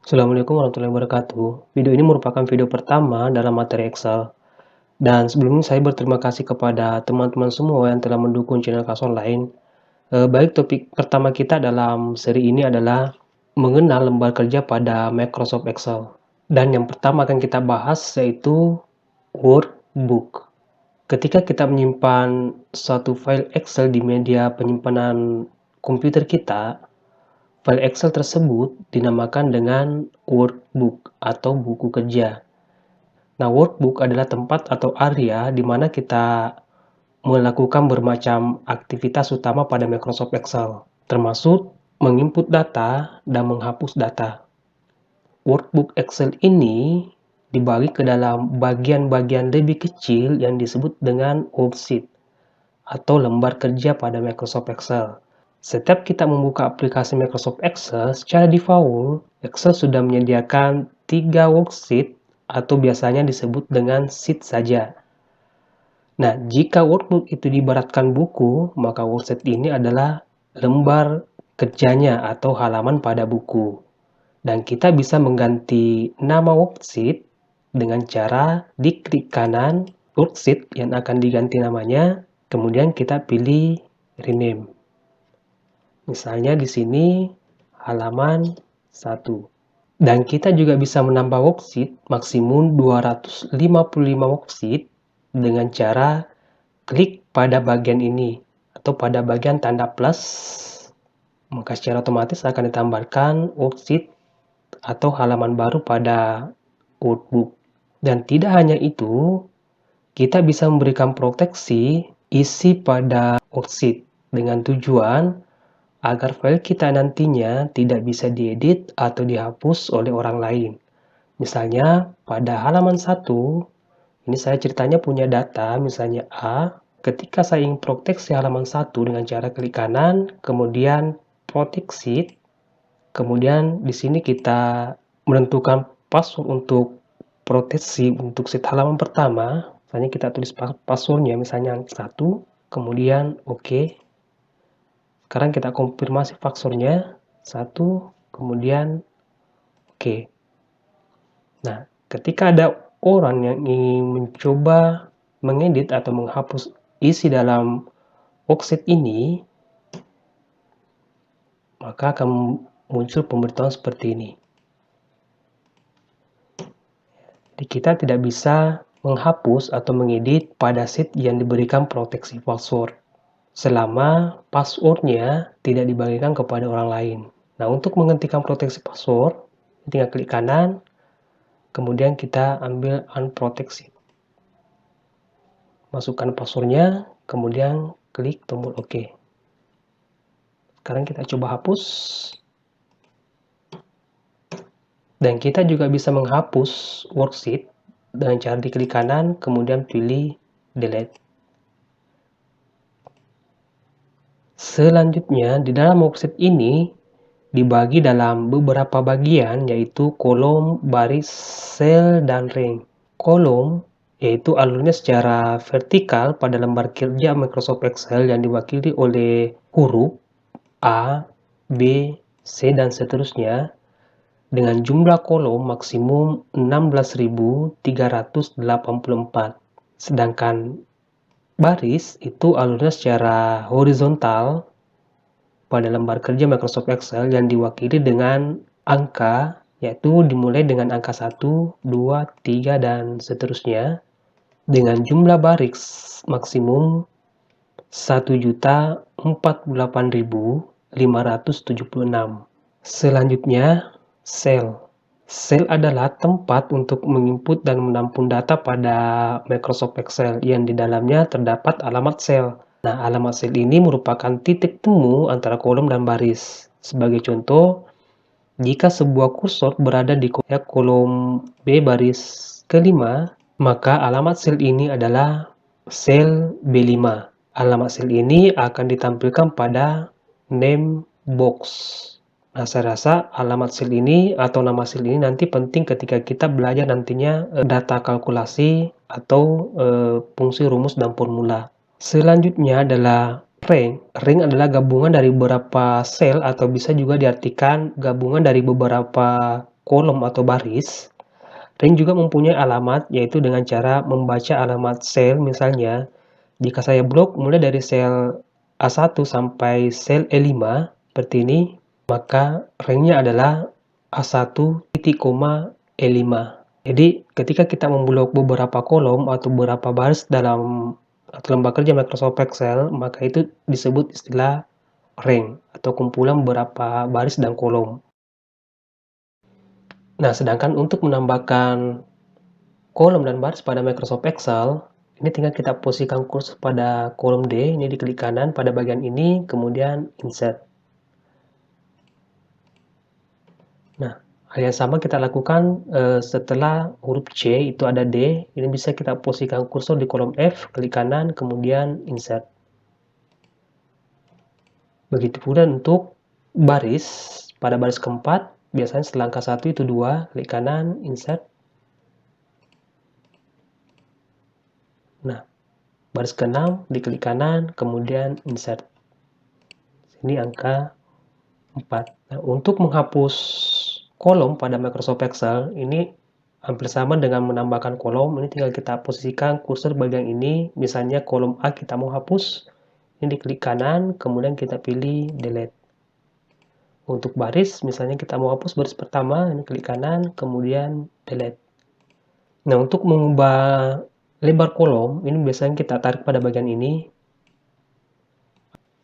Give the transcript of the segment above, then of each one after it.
Assalamualaikum warahmatullahi wabarakatuh. Video ini merupakan video pertama dalam materi Excel. Dan sebelumnya saya berterima kasih kepada teman-teman semua yang telah mendukung channel kelas online. Baik, topik pertama kita dalam seri ini adalah mengenal lembar kerja pada Microsoft Excel. Dan yang pertama akan kita bahas yaitu workbook. Ketika kita menyimpan suatu file Excel di media penyimpanan komputer kita, file Excel tersebut dinamakan dengan workbook atau buku kerja. Nah, workbook adalah tempat atau area di mana kita melakukan bermacam aktivitas utama pada Microsoft Excel, termasuk menginput data dan menghapus data. Workbook Excel ini dibagi ke dalam bagian-bagian lebih kecil yang disebut dengan worksheet atau lembar kerja pada Microsoft Excel. Setiap kita membuka aplikasi Microsoft Excel, secara default, Excel sudah menyediakan 3 worksheet atau biasanya disebut dengan sheet saja. Nah, jika workbook itu diibaratkan buku, maka worksheet ini adalah lembar kerjanya atau halaman pada buku. Dan kita bisa mengganti nama worksheet dengan cara diklik kanan worksheet yang akan diganti namanya, kemudian kita pilih rename. Misalnya di sini halaman 1. Dan kita juga bisa menambah worksheet maksimum 255 worksheet dengan cara klik pada bagian ini atau pada bagian tanda plus. Maka secara otomatis akan ditambahkan worksheet atau halaman baru pada workbook. Dan tidak hanya itu, kita bisa memberikan proteksi isi pada worksheet dengan tujuan agar file kita nantinya tidak bisa diedit atau dihapus oleh orang lain. Misalnya pada halaman 1, ini saya ceritanya punya data, misalnya A. Ketika saya ingin proteksi halaman 1 dengan cara klik kanan, kemudian protect sheet, kemudian di sini kita menentukan password untuk proteksi untuk sheet halaman pertama. Misalnya kita tulis passwordnya, misalnya 1, kemudian OK. Sekarang kita konfirmasi passwordnya 1, kemudian OK. Nah, ketika ada orang yang ingin mencoba mengedit atau menghapus isi dalam worksheet ini, maka akan muncul pemberitahuan seperti ini. Jadi kita tidak bisa menghapus atau mengedit pada sheet yang diberikan proteksi password selama passwordnya tidak dibagikan kepada orang lain. Nah, untuk menghentikan proteksi password, tinggal klik kanan, kemudian kita ambil unprotect sheet. Masukkan passwordnya, kemudian klik tombol OK. Sekarang kita coba hapus. Dan kita juga bisa menghapus worksheet dengan cara diklik kanan, kemudian pilih delete. Selanjutnya, di dalam worksheet ini dibagi dalam beberapa bagian, yaitu kolom, baris, sel, dan rank. Kolom yaitu alurnya secara vertikal pada lembar kerja Microsoft Excel yang diwakili oleh huruf A, B, C, dan seterusnya dengan jumlah kolom maksimum 16.384. Sedangkan baris itu alurnya secara horizontal pada lembar kerja Microsoft Excel yang diwakili dengan angka, yaitu dimulai dengan angka 1, 2, 3, dan seterusnya dengan jumlah baris maksimum 1.048.576. Selanjutnya, sel. Sel adalah tempat untuk menginput dan menampung data pada Microsoft Excel yang di dalamnya terdapat alamat sel. Nah, alamat sel ini merupakan titik temu antara kolom dan baris. Sebagai contoh, jika sebuah kursor berada di kolom B baris kelima, maka alamat sel ini adalah sel B5. Alamat sel ini akan ditampilkan pada name box. Nah, saya rasa alamat sel ini atau nama sel ini nanti penting ketika kita belajar nantinya data kalkulasi atau fungsi rumus dan formula. Selanjutnya adalah rank. Rank adalah gabungan dari beberapa sel atau bisa juga diartikan gabungan dari beberapa kolom atau baris, ring juga mempunyai alamat, yaitu dengan cara membaca alamat sel. Misalnya, jika saya blok mulai dari sel A1 sampai sel E5, seperti ini, maka ringnya adalah A1 titik koma E5. Jadi, ketika kita memblok beberapa kolom atau beberapa baris dalam lembar kerja Microsoft Excel, maka itu disebut istilah ring atau kumpulan beberapa baris dan kolom. Nah, sedangkan untuk menambahkan kolom dan baris pada Microsoft Excel, ini tinggal kita posisikan kursor pada kolom D, ini diklik kanan pada bagian ini, kemudian insert. Nah, hal yang sama kita lakukan setelah huruf C itu ada D, ini bisa kita posisikan kursor di kolom F, klik kanan, kemudian insert. Begitu pula untuk baris, pada baris keempat, biasanya setelah angka 1 itu 2, klik kanan, insert. Nah, baris ke-6, diklik kanan, kemudian insert. Ini angka 4. Nah, untuk menghapus kolom pada Microsoft Excel, ini hampir sama dengan menambahkan kolom. Ini tinggal kita posisikan kursor bagian ini, misalnya kolom A kita mau hapus, ini diklik kanan, kemudian kita pilih delete. Untuk baris, misalnya kita mau hapus baris pertama, ini klik kanan, kemudian delete. Nah, untuk mengubah lebar kolom, ini biasanya kita tarik pada bagian ini.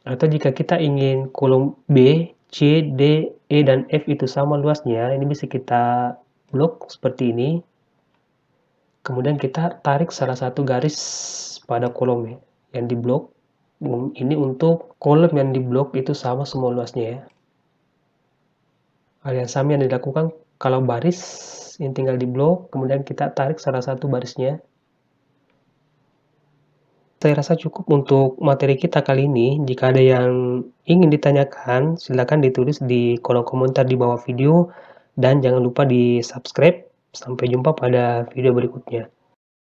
Atau jika kita ingin kolom B, C, D, E, dan F itu sama luasnya, ini bisa kita blok seperti ini. Kemudian kita tarik salah satu garis pada kolom yang diblok. Ini untuk kolom yang diblok itu sama semua luasnya ya. Hal yang sama yang dilakukan kalau baris, ini tinggal diblok, kemudian kita tarik salah satu barisnya. Saya rasa cukup untuk materi kita kali ini. Jika ada yang ingin ditanyakan, silakan ditulis di kolom komentar di bawah video dan jangan lupa di-subscribe. Sampai jumpa pada video berikutnya.